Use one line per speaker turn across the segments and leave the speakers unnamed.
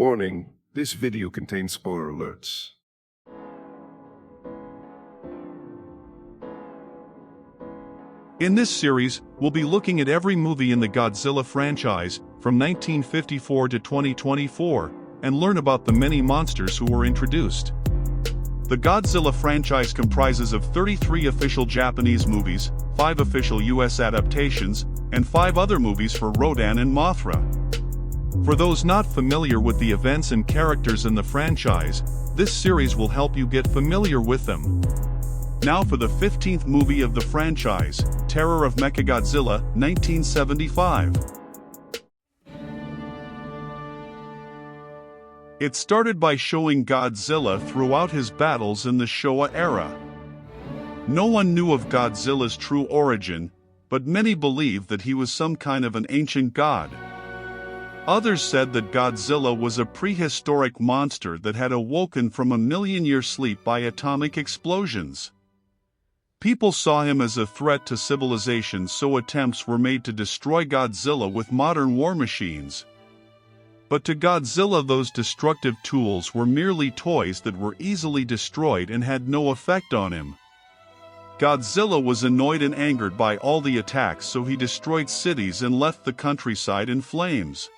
Warning, this video contains spoiler alerts.
In this series, we'll be looking at every movie in the Godzilla franchise, from 1954 to 2024, and learn about the many monsters who were introduced. The Godzilla franchise comprises of 33 official Japanese movies, 5 official US adaptations, and 5 other movies for Rodan and Mothra. For those not familiar with the events and characters in the franchise, this series will help you get familiar with them. Now for the 15th movie of the franchise, Terror of Mechagodzilla, 1975. It started by showing Godzilla throughout his battles in the Showa era. No one knew of Godzilla's true origin, but many believed that he was some kind of an ancient god. Others said that Godzilla was a prehistoric monster that had awoken from a million-year sleep by atomic explosions. People saw him as a threat to civilization, so attempts were made to destroy Godzilla with modern war machines. But to Godzilla, those destructive tools were merely toys that were easily destroyed and had no effect on him. Godzilla was annoyed and angered by all the attacks, so he destroyed cities and left the countryside in flames.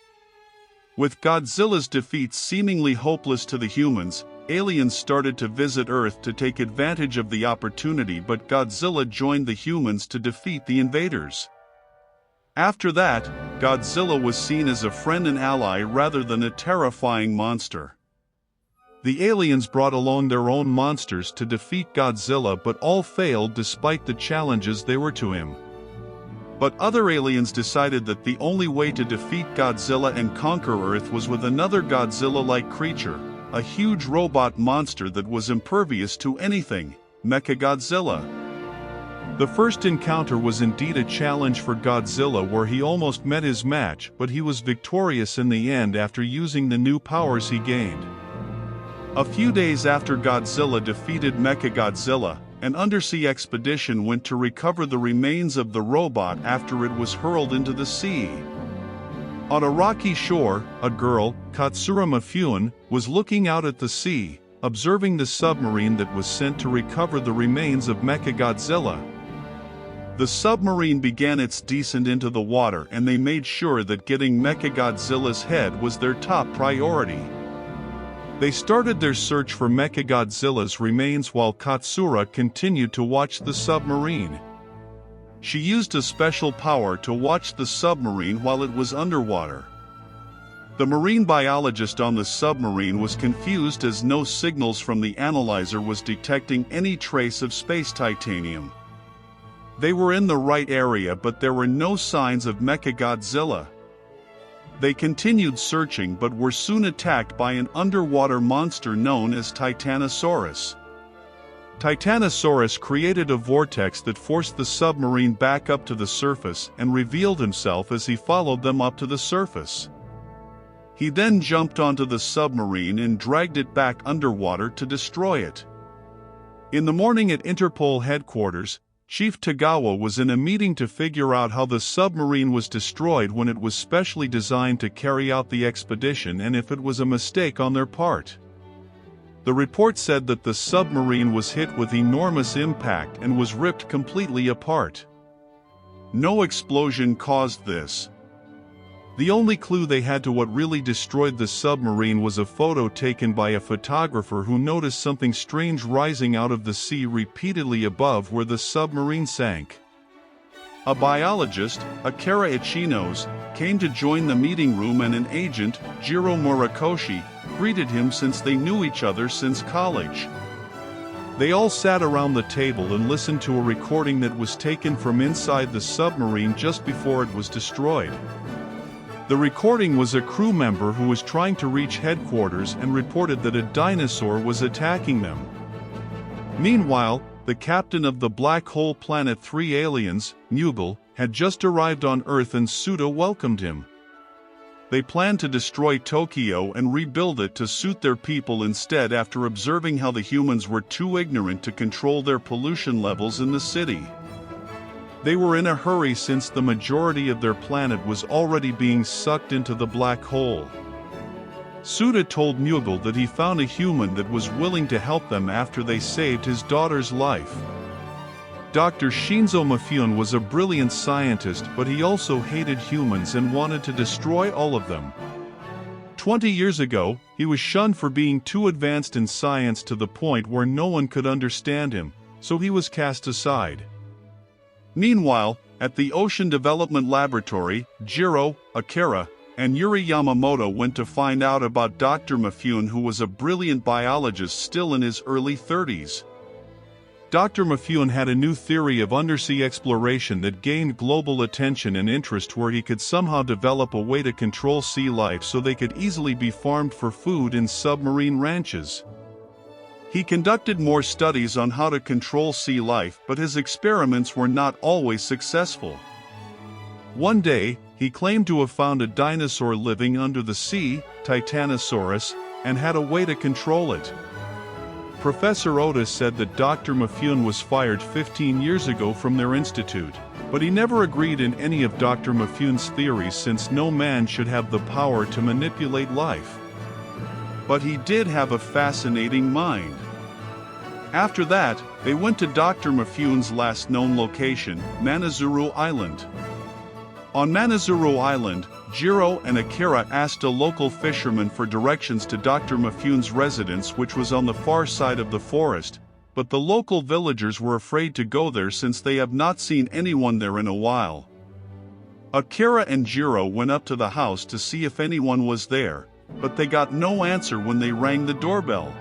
With Godzilla's defeat seemingly hopeless to the humans, aliens started to visit Earth to take advantage of the opportunity, but Godzilla joined the humans to defeat the invaders. After that, Godzilla was seen as a friend and ally rather than a terrifying monster. The aliens brought along their own monsters to defeat Godzilla, but all failed despite the challenges they were to him. But other aliens decided that the only way to defeat Godzilla and conquer Earth was with another Godzilla-like creature, a huge robot monster that was impervious to anything, Mechagodzilla. The first encounter was indeed a challenge for Godzilla, where he almost met his match, but he was victorious in the end after using the new powers he gained. A few days after Godzilla defeated Mechagodzilla, an undersea expedition went to recover the remains of the robot after it was hurled into the sea. On a rocky shore, a girl, Katsura Mifune, was looking out at the sea, observing the submarine that was sent to recover the remains of Mechagodzilla. The submarine began its descent into the water, and they made sure that getting Mechagodzilla's head was their top priority. They started their search for Mechagodzilla's remains while Katsura continued to watch the submarine. She used a special power to watch the submarine while it was underwater. The marine biologist on the submarine was confused as no signals from the analyzer was detecting any trace of space titanium. They were in the right area, but there were no signs of Mechagodzilla. They continued searching but were soon attacked by an underwater monster known as Titanosaurus. Titanosaurus created a vortex that forced the submarine back up to the surface and revealed himself as he followed them up to the surface. He then jumped onto the submarine and dragged it back underwater to destroy it. In the morning at Interpol headquarters, Chief Tagawa was in a meeting to figure out how the submarine was destroyed when it was specially designed to carry out the expedition, and if it was a mistake on their part. The report said that the submarine was hit with enormous impact and was ripped completely apart. No explosion caused this. The only clue they had to what really destroyed the submarine was a photo taken by a photographer who noticed something strange rising out of the sea repeatedly above where the submarine sank. A biologist, Akira Ichinos, came to join the meeting room, and an agent, Jiro Murakoshi, greeted him since they knew each other since college. They all sat around the table and listened to a recording that was taken from inside the submarine just before it was destroyed. The recording was a crew member who was trying to reach headquarters and reported that a dinosaur was attacking them. Meanwhile, the captain of the Black Hole Planet 3 aliens, Mughal, had just arrived on Earth, and Suda welcomed him. They planned to destroy Tokyo and rebuild it to suit their people instead, after observing how the humans were too ignorant to control their pollution levels in the city. They were in a hurry since the majority of their planet was already being sucked into the black hole. Suda told Mughal that he found a human that was willing to help them after they saved his daughter's life. Dr. Shinzo Mifune was a brilliant scientist, but he also hated humans and wanted to destroy all of them. 20 years ago, he was shunned for being too advanced in science to the point where no one could understand him, so he was cast aside. Meanwhile, at the Ocean Development Laboratory, Jiro, Akira, and Yuri Yamamoto went to find out about Dr. Mifune, who was a brilliant biologist still in his early 30s. Dr. Mifune had a new theory of undersea exploration that gained global attention and interest, where he could somehow develop a way to control sea life so they could easily be farmed for food in submarine ranches. He conducted more studies on how to control sea life, but his experiments were not always successful. One day, he claimed to have found a dinosaur living under the sea, Titanosaurus, and had a way to control it. Professor Otis said that Dr. Mifune was fired 15 years ago from their institute, but he never agreed in any of Dr. Mifune's theories, since no man should have the power to manipulate life. But he did have a fascinating mind. After that, they went to Dr. Mifune's last known location, Manazuru Island. On Manazuru Island, Jiro and Akira asked a local fisherman for directions to Dr. Mifune's residence, which was on the far side of the forest, but the local villagers were afraid to go there since they have not seen anyone there in a while. Akira and Jiro went up to the house to see if anyone was there, but they got no answer when they rang the doorbell.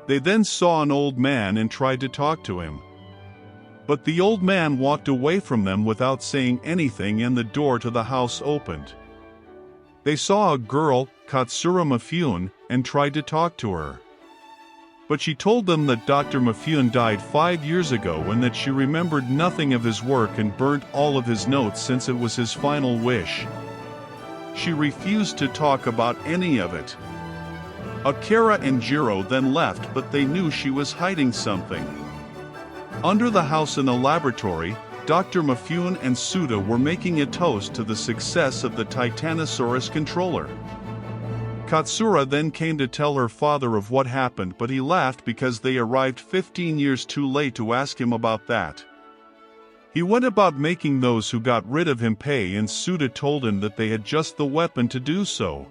They then saw an old man and tried to talk to him. But the old man walked away from them without saying anything, and the door to the house opened. They saw a girl, Katsura Mifune, and tried to talk to her. But she told them that Dr. Mifune died 5 years ago and that she remembered nothing of his work and burnt all of his notes since it was his final wish. She refused to talk about any of it. Akira and Jiro then left, but they knew she was hiding something. Under the house in the laboratory, Dr. Mifune and Suda were making a toast to the success of the Titanosaurus controller. Katsura then came to tell her father of what happened, but he laughed because they arrived 15 years too late to ask him about that. He went about making those who got rid of him pay, and Suda told him that they had just the weapon to do so.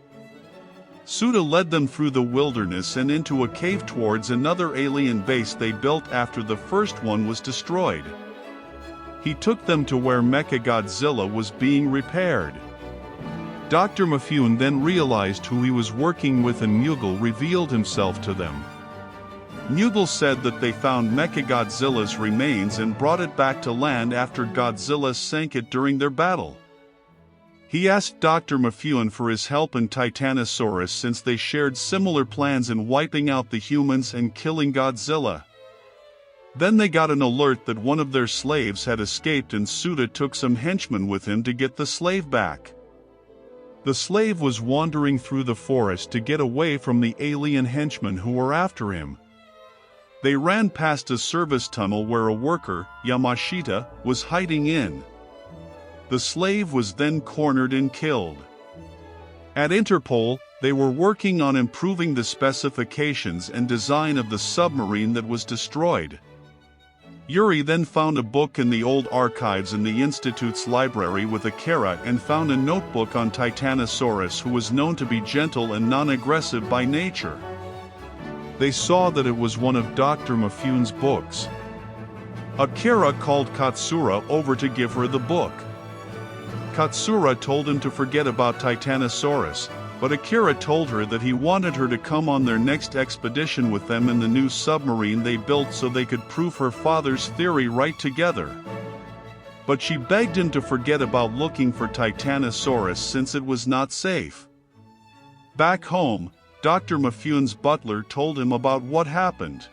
Suda led them through the wilderness and into a cave towards another alien base they built after the first one was destroyed. He took them to where Mechagodzilla was being repaired. Dr. Mifune then realized who he was working with, and Mughal revealed himself to them. Mughal said that they found Mechagodzilla's remains and brought it back to land after Godzilla sank it during their battle. He asked Dr. Mifune for his help in Titanosaurus since they shared similar plans in wiping out the humans and killing Godzilla. Then they got an alert that one of their slaves had escaped, and Suda took some henchmen with him to get the slave back. The slave was wandering through the forest to get away from the alien henchmen who were after him. They ran past a service tunnel where a worker, Yamashita, was hiding in. The slave was then cornered and killed. At Interpol, they were working on improving the specifications and design of the submarine that was destroyed. Yuri then found a book in the old archives in the Institute's library with Akira and found a notebook on Titanosaurus, who was known to be gentle and non-aggressive by nature. They saw that it was one of Dr. Mifune's books. Akira called Katsura over to give her the book. Katsura told him to forget about Titanosaurus, but Akira told her that he wanted her to come on their next expedition with them in the new submarine they built so they could prove her father's theory right together. But she begged him to forget about looking for Titanosaurus since it was not safe. Back home, Dr. Mifune's butler told him about what happened.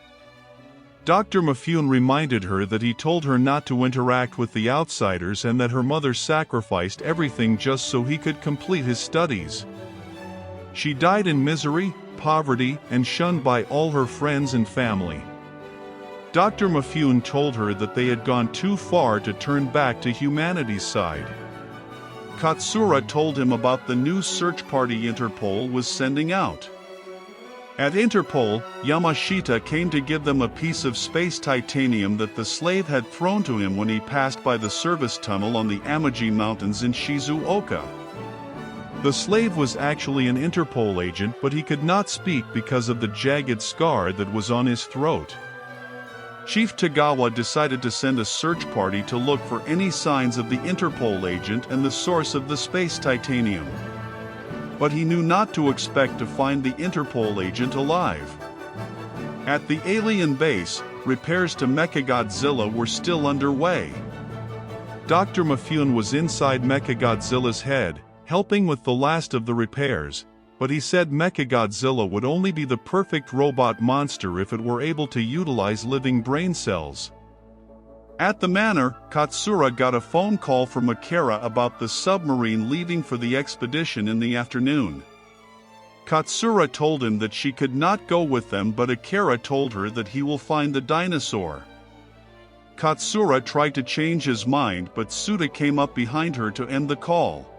Dr. Mifune reminded her that he told her not to interact with the outsiders and that her mother sacrificed everything just so he could complete his studies. She died in misery, poverty, and shunned by all her friends and family. Dr. Mifune told her that they had gone too far to turn back to humanity's side. Katsura told him about the new search party Interpol was sending out. At Interpol, Yamashita came to give them a piece of space titanium that the slave had thrown to him when he passed by the service tunnel on the Amaji Mountains in Shizuoka. The slave was actually an Interpol agent, but he could not speak because of the jagged scar that was on his throat. Chief Tagawa decided to send a search party to look for any signs of the Interpol agent and the source of the space titanium. But he knew not to expect to find the Interpol agent alive. At the alien base, repairs to Mechagodzilla were still underway. Dr. Mifune was inside Mechagodzilla's head, helping with the last of the repairs, but he said Mechagodzilla would only be the perfect robot monster if it were able to utilize living brain cells. At the manor, Katsura got a phone call from Akira about the submarine leaving for the expedition in the afternoon. Katsura told him that she could not go with them, but Akira told her that he will find the dinosaur. Katsura tried to change his mind, but Suda came up behind her to end the call.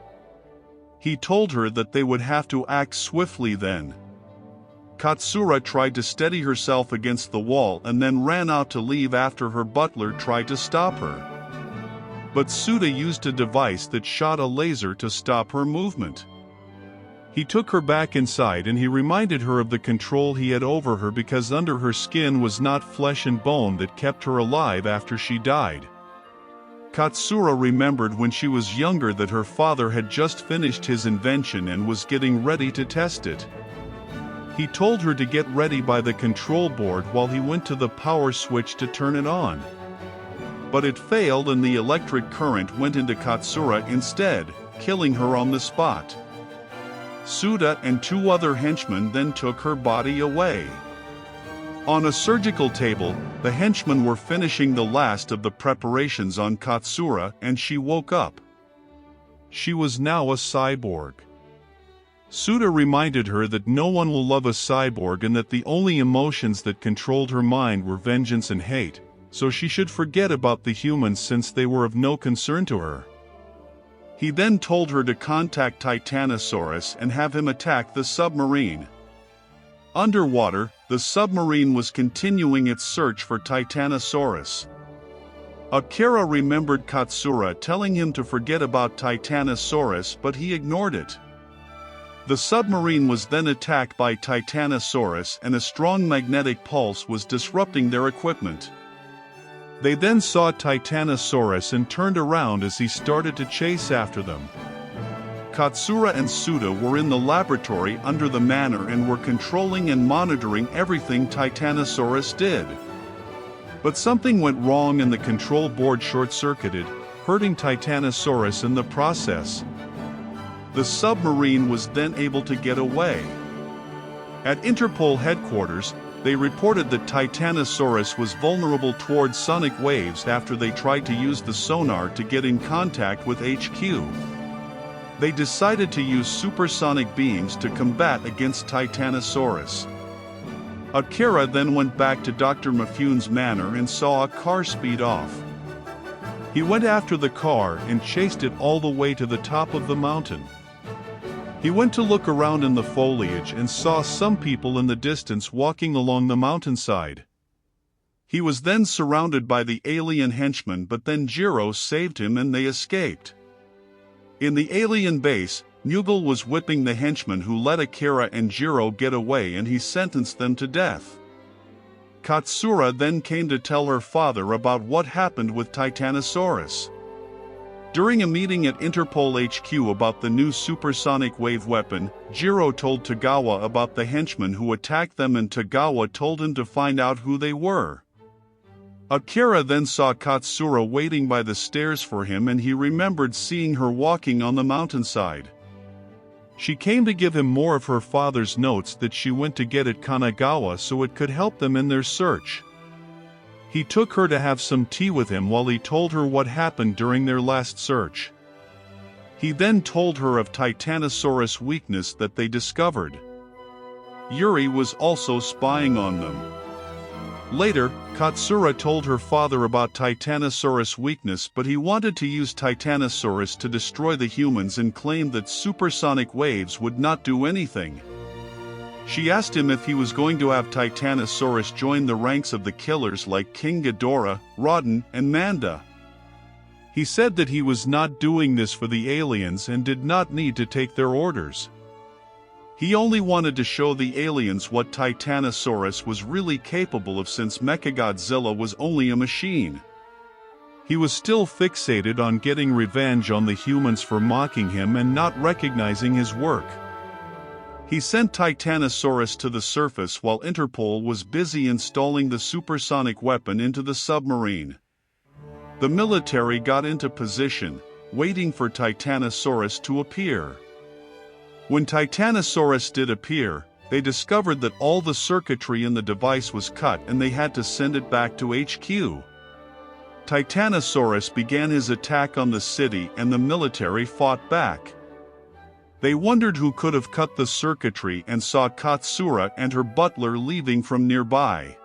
He told her that they would have to act swiftly then. Katsura tried to steady herself against the wall and then ran out to leave after her butler tried to stop her. But Suda used a device that shot a laser to stop her movement. He took her back inside and he reminded her of the control he had over her, because under her skin was not flesh and bone that kept her alive after she died. Katsura remembered when she was younger that her father had just finished his invention and was getting ready to test it. He told her to get ready by the control board while he went to the power switch to turn it on. But it failed and the electric current went into Katsura instead, killing her on the spot. Suda and two other henchmen then took her body away. On a surgical table, the henchmen were finishing the last of the preparations on Katsura and she woke up. She was now a cyborg. Suda reminded her that no one will love a cyborg and that the only emotions that controlled her mind were vengeance and hate, so she should forget about the humans since they were of no concern to her. He then told her to contact Titanosaurus and have him attack the submarine. Underwater, the submarine was continuing its search for Titanosaurus. Akira remembered Katsura telling him to forget about Titanosaurus, but he ignored it. The submarine was then attacked by Titanosaurus and a strong magnetic pulse was disrupting their equipment. They then saw Titanosaurus and turned around as he started to chase after them. Katsura and Suda were in the laboratory under the manor and were controlling and monitoring everything Titanosaurus did. But something went wrong and the control board short-circuited, hurting Titanosaurus in the process. The submarine was then able to get away. At Interpol headquarters, they reported that Titanosaurus was vulnerable towards sonic waves after they tried to use the sonar to get in contact with HQ. They decided to use supersonic beams to combat against Titanosaurus. Akira then went back to Dr. Mifune's manor and saw a car speed off. He went after the car and chased it all the way to the top of the mountain. He went to look around in the foliage and saw some people in the distance walking along the mountainside. He was then surrounded by the alien henchmen, but then Jiro saved him and they escaped. In the alien base, Mughal was whipping the henchmen who let Akira and Jiro get away and he sentenced them to death. Katsura then came to tell her father about what happened with Titanosaurus. During a meeting at Interpol HQ about the new supersonic wave weapon, Jiro told Tagawa about the henchmen who attacked them and Tagawa told him to find out who they were. Akira then saw Katsura waiting by the stairs for him and he remembered seeing her walking on the mountainside. She came to give him more of her father's notes that she went to get at Kanagawa so it could help them in their search. He took her to have some tea with him while he told her what happened during their last search. He then told her of Titanosaurus' weakness that they discovered. Yuri was also spying on them. Later, Katsura told her father about Titanosaurus' weakness, but he wanted to use Titanosaurus to destroy the humans and claimed that supersonic waves would not do anything. She asked him if he was going to have Titanosaurus join the ranks of the killers like King Ghidorah, Rodan, and Manda. He said that he was not doing this for the aliens and did not need to take their orders. He only wanted to show the aliens what Titanosaurus was really capable of, since Mechagodzilla was only a machine. He was still fixated on getting revenge on the humans for mocking him and not recognizing his work. He sent Titanosaurus to the surface while Interpol was busy installing the supersonic weapon into the submarine. The military got into position, waiting for Titanosaurus to appear. When Titanosaurus did appear, they discovered that all the circuitry in the device was cut and they had to send it back to HQ. Titanosaurus began his attack on the city and the military fought back. They wondered who could have cut the circuitry and saw Katsura and her butler leaving from nearby.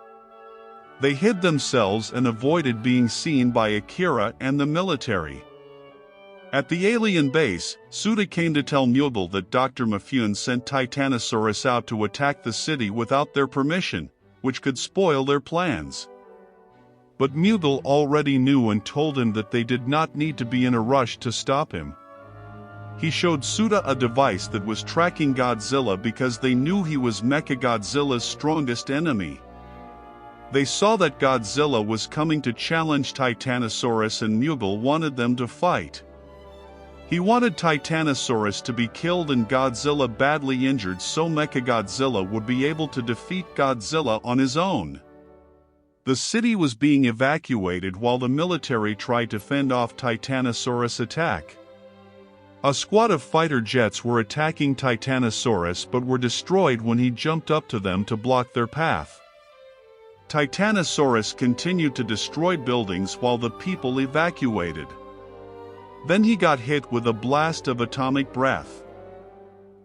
They hid themselves and avoided being seen by Akira and the military. At the alien base, Suda came to tell Mughal that Dr. Mifune sent Titanosaurus out to attack the city without their permission, which could spoil their plans. But Mughal already knew and told him that they did not need to be in a rush to stop him. He showed Suda a device that was tracking Godzilla because they knew he was Mechagodzilla's strongest enemy. They saw that Godzilla was coming to challenge Titanosaurus and Mughal wanted them to fight. He wanted Titanosaurus to be killed and Godzilla badly injured so Mechagodzilla would be able to defeat Godzilla on his own. The city was being evacuated while the military tried to fend off Titanosaurus' attack. A squad of fighter jets were attacking Titanosaurus but were destroyed when he jumped up to them to block their path. Titanosaurus continued to destroy buildings while the people evacuated. Then he got hit with a blast of atomic breath.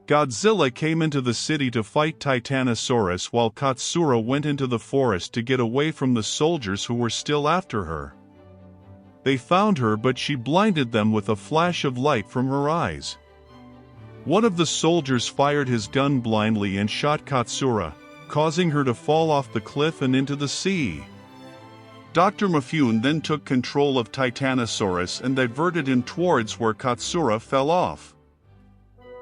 Godzilla came into the city to fight Titanosaurus while Katsura went into the forest to get away from the soldiers who were still after her. They found her but she blinded them with a flash of light from her eyes. One of the soldiers fired his gun blindly and shot Katsura, causing her to fall off the cliff and into the sea. Dr. Mifune then took control of Titanosaurus and diverted him towards where Katsura fell off.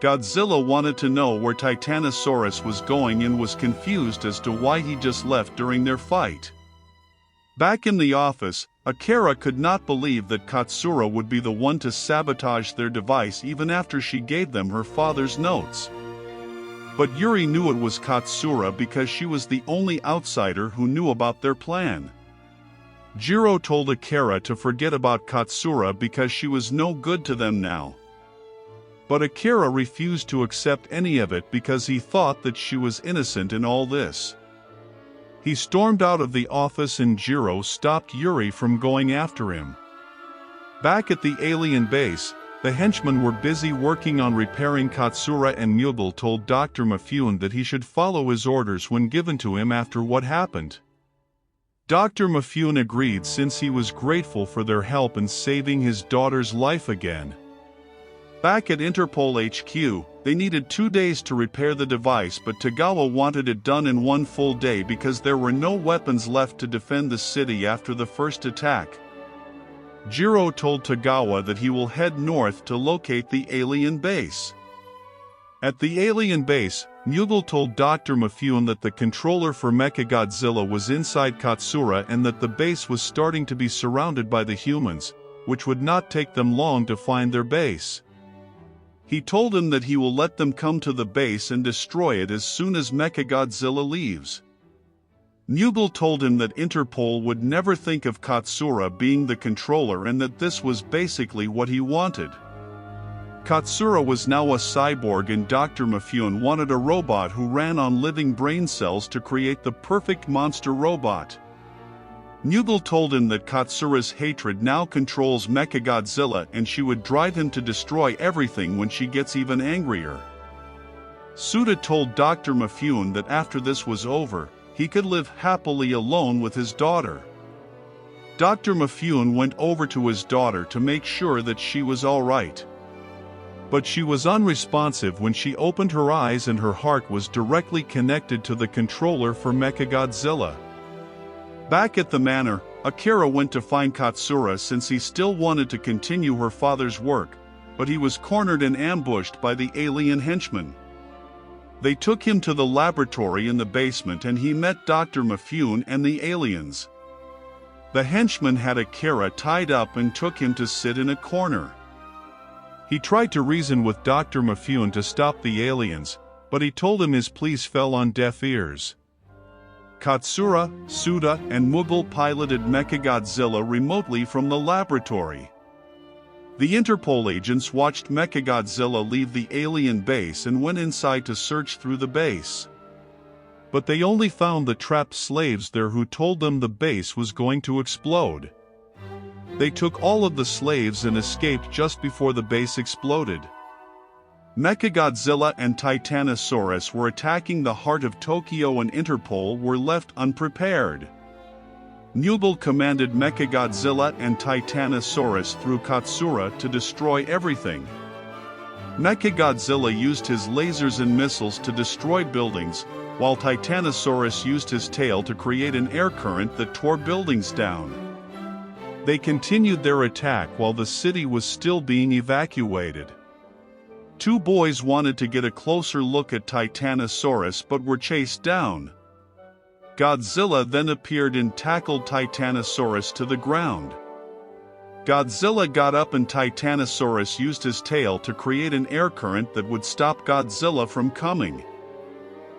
Godzilla wanted to know where Titanosaurus was going and was confused as to why he just left during their fight. Back in the office, Akira could not believe that Katsura would be the one to sabotage their device even after she gave them her father's notes. But Yuri knew it was Katsura because she was the only outsider who knew about their plan. Jiro told Akira to forget about Katsura because she was no good to them now. But Akira refused to accept any of it because he thought that she was innocent in all this. He stormed out of the office and Jiro stopped Yuri from going after him. Back at the alien base, the henchmen were busy working on repairing Katsura and Mughal told Dr. Mifune that he should follow his orders when given to him after what happened. Dr. Mifune agreed since he was grateful for their help in saving his daughter's life again. Back at Interpol HQ, they needed 2 days to repair the device but Tagawa wanted it done in 1 full day because there were no weapons left to defend the city after the first attack. Jiro told Tagawa that he will head north to locate the alien base. At the alien base, Mughal told Dr. Mifune that the controller for Mechagodzilla was inside Katsura and that the base was starting to be surrounded by the humans, which would not take them long to find their base. He told him that he will let them come to the base and destroy it as soon as Mechagodzilla leaves. Mughal told him that Interpol would never think of Katsura being the controller and that this was basically what he wanted. Katsura was now a cyborg and Dr. Mifune wanted a robot who ran on living brain cells to create the perfect monster robot. Mughal told him that Katsura's hatred now controls Mechagodzilla and she would drive him to destroy everything when she gets even angrier. Suda told Dr. Mifune that after this was over, he could live happily alone with his daughter. Dr. Mifune went over to his daughter to make sure that she was all right. But she was unresponsive when she opened her eyes, and her heart was directly connected to the controller for Mechagodzilla. Back at the manor, Akira went to find Katsura since he still wanted to continue her father's work, but he was cornered and ambushed by the alien henchmen. They took him to the laboratory in the basement, and he met Dr. Mifune and the aliens. The henchmen had Akira tied up and took him to sit in a corner. He tried to reason with Dr. Mifune to stop the aliens, but he told him his pleas fell on deaf ears. Katsura, Suda, and Mughal piloted Mechagodzilla remotely from the laboratory. The Interpol agents watched Mechagodzilla leave the alien base and went inside to search through the base. But they only found the trapped slaves there, who told them the base was going to explode. They took all of the slaves and escaped just before the base exploded. Mechagodzilla and Titanosaurus were attacking the heart of Tokyo, and Interpol were left unprepared. Mughal commanded Mechagodzilla and Titanosaurus through Katsura to destroy everything. Mechagodzilla used his lasers and missiles to destroy buildings, while Titanosaurus used his tail to create an air current that tore buildings down. They continued their attack while the city was still being evacuated. Two boys wanted to get a closer look at Titanosaurus but were chased down. Godzilla then appeared and tackled Titanosaurus to the ground. Godzilla got up, and Titanosaurus used his tail to create an air current that would stop Godzilla from coming.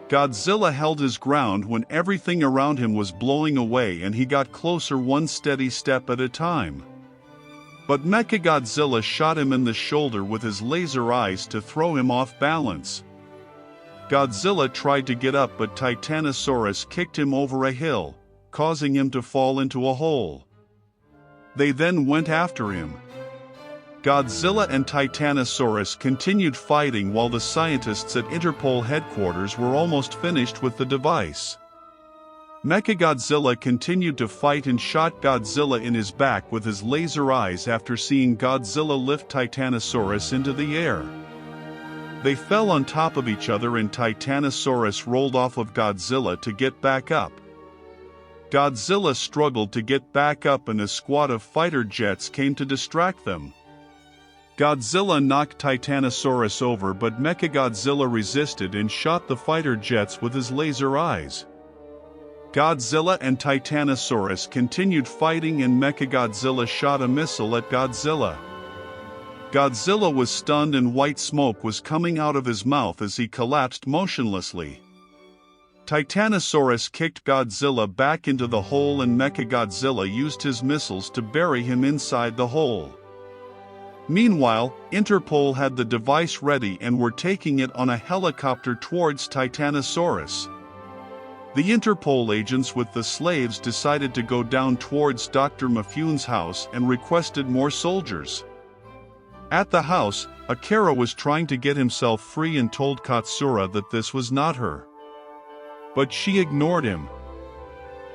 Godzilla held his ground when everything around him was blowing away, and he got closer one steady step at a time. But Mechagodzilla shot him in the shoulder with his laser eyes to throw him off balance. Godzilla tried to get up, but Titanosaurus kicked him over a hill, causing him to fall into a hole. They then went after him. Godzilla and Titanosaurus continued fighting while the scientists at Interpol headquarters were almost finished with the device. Mechagodzilla continued to fight and shot Godzilla in his back with his laser eyes after seeing Godzilla lift Titanosaurus into the air. They fell on top of each other, and Titanosaurus rolled off of Godzilla to get back up. Godzilla struggled to get back up, and a squad of fighter jets came to distract them. Godzilla knocked Titanosaurus over, but Mechagodzilla resisted and shot the fighter jets with his laser eyes. Godzilla and Titanosaurus continued fighting, and Mechagodzilla shot a missile at Godzilla. Godzilla was stunned, and white smoke was coming out of his mouth as he collapsed motionlessly. Titanosaurus kicked Godzilla back into the hole, and Mechagodzilla used his missiles to bury him inside the hole. Meanwhile, Interpol had the device ready and were taking it on a helicopter towards Titanosaurus. The Interpol agents with the slaves decided to go down towards Dr. Mifune's house and requested more soldiers. At the house, Akira was trying to get himself free and told Katsura that this was not her. But she ignored him.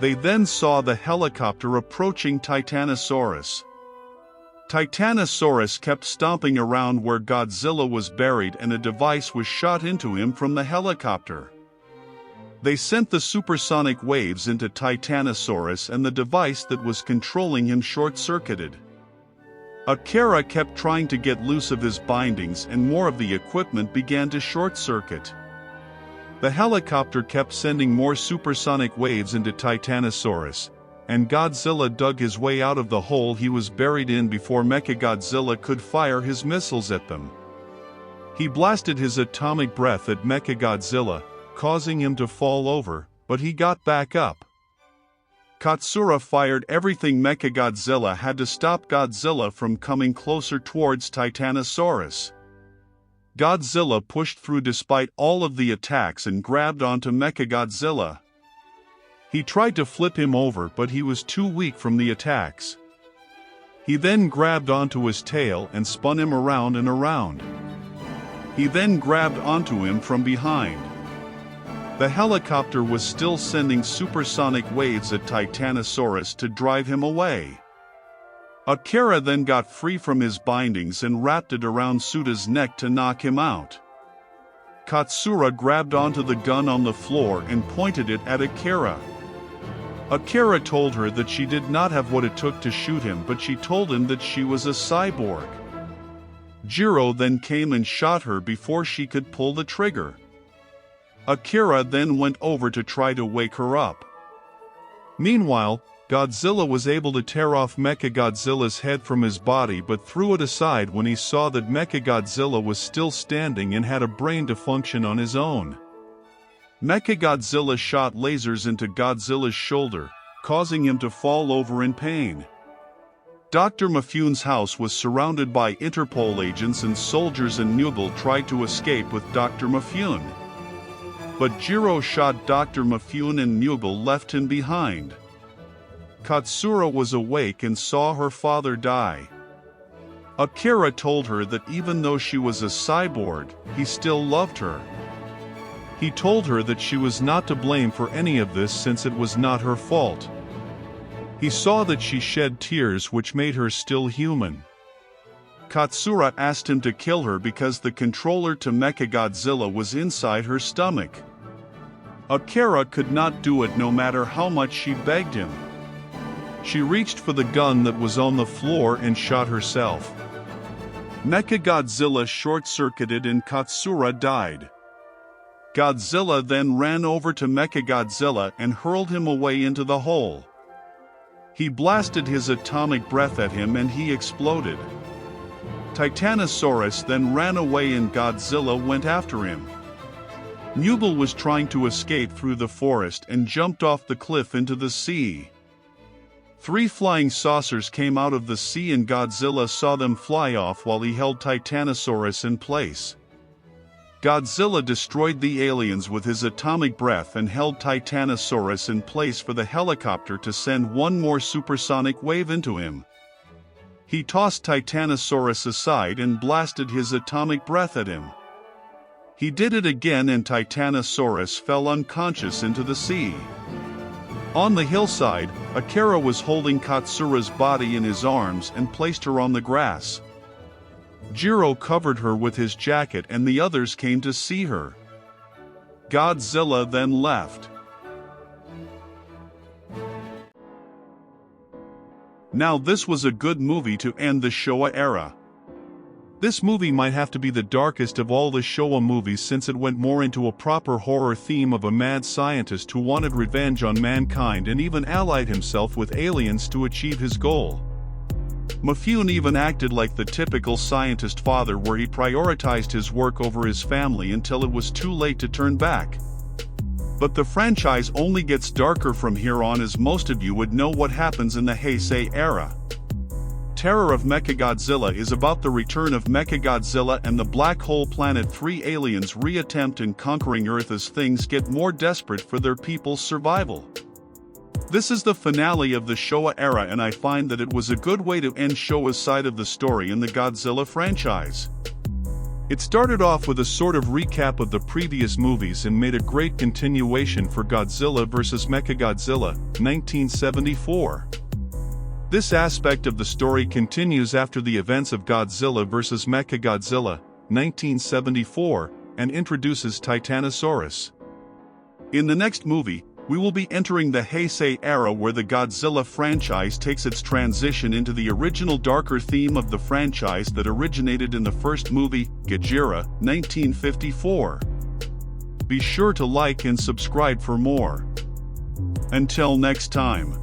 They then saw the helicopter approaching Titanosaurus. Titanosaurus kept stomping around where Godzilla was buried, and a device was shot into him from the helicopter. They sent the supersonic waves into Titanosaurus, and the device that was controlling him short-circuited. Akira kept trying to get loose of his bindings, and more of the equipment began to short-circuit. The helicopter kept sending more supersonic waves into Titanosaurus, and Godzilla dug his way out of the hole he was buried in before Mechagodzilla could fire his missiles at them. He blasted his atomic breath at Mechagodzilla, causing him to fall over, but he got back up. Katsura fired everything Mechagodzilla had to stop Godzilla from coming closer towards Titanosaurus. Godzilla pushed through despite all of the attacks and grabbed onto Mechagodzilla. He tried to flip him over, but he was too weak from the attacks. He then grabbed onto his tail and spun him around and around. He then grabbed onto him from behind. The helicopter was still sending supersonic waves at Titanosaurus to drive him away. Akira then got free from his bindings and wrapped it around Suda's neck to knock him out. Katsura grabbed onto the gun on the floor and pointed it at Akira. Akira told her that she did not have what it took to shoot him, but she told him that she was a cyborg. Jiro then came and shot her before she could pull the trigger. Akira then went over to try to wake her up. Meanwhile, Godzilla was able to tear off Mechagodzilla's head from his body but threw it aside when he saw that Mechagodzilla was still standing and had a brain to function on his own. Mechagodzilla shot lasers into Godzilla's shoulder, causing him to fall over in pain. Dr. Mifune's house was surrounded by Interpol agents and soldiers, and Mughal tried to escape with Dr. Mifune. But Jiro shot Dr. Mifune and Mughal left him behind. Katsura was awake and saw her father die. Akira told her that even though she was a cyborg, he still loved her. He told her that she was not to blame for any of this since it was not her fault. He saw that she shed tears, which made her still human. Katsura asked him to kill her because the controller to Mechagodzilla was inside her stomach. Akira could not do it no matter how much she begged him. She reached for the gun that was on the floor and shot herself. Mechagodzilla short-circuited and Katsura died. Godzilla then ran over to Mechagodzilla and hurled him away into the hole. He blasted his atomic breath at him and he exploded. Titanosaurus then ran away and Godzilla went after him. Mughal was trying to escape through the forest and jumped off the cliff into the sea. 3 flying saucers came out of the sea and Godzilla saw them fly off while he held Titanosaurus in place. Godzilla destroyed the aliens with his atomic breath and held Titanosaurus in place for the helicopter to send one more supersonic wave into him. He tossed Titanosaurus aside and blasted his atomic breath at him. He did it again and Titanosaurus fell unconscious into the sea. On the hillside, Akira was holding Katsura's body in his arms and placed her on the grass. Jiro covered her with his jacket and the others came to see her. Godzilla then left. Now this was a good movie to end the Showa era. This movie might have to be the darkest of all the Showa movies since it went more into a proper horror theme of a mad scientist who wanted revenge on mankind and even allied himself with aliens to achieve his goal. Mifune even acted like the typical scientist father where he prioritized his work over his family until it was too late to turn back. But the franchise only gets darker from here on, as most of you would know what happens in the Heisei era. Terror of Mechagodzilla is about the return of Mechagodzilla and the Black Hole Planet. 3 aliens reattempt in conquering Earth as things get more desperate for their people's survival. This is the finale of the Showa era, and I find that it was a good way to end Showa's side of the story in the Godzilla franchise. It started off with a sort of recap of the previous movies and made a great continuation for Godzilla vs. Mechagodzilla, 1974. This aspect of the story continues after the events of Godzilla vs. Mechagodzilla, 1974, and introduces Titanosaurus. In the next movie, we will be entering the Heisei era, where the Godzilla franchise takes its transition into the original darker theme of the franchise that originated in the first movie, Gojira, 1954. Be sure to like and subscribe for more. Until next time.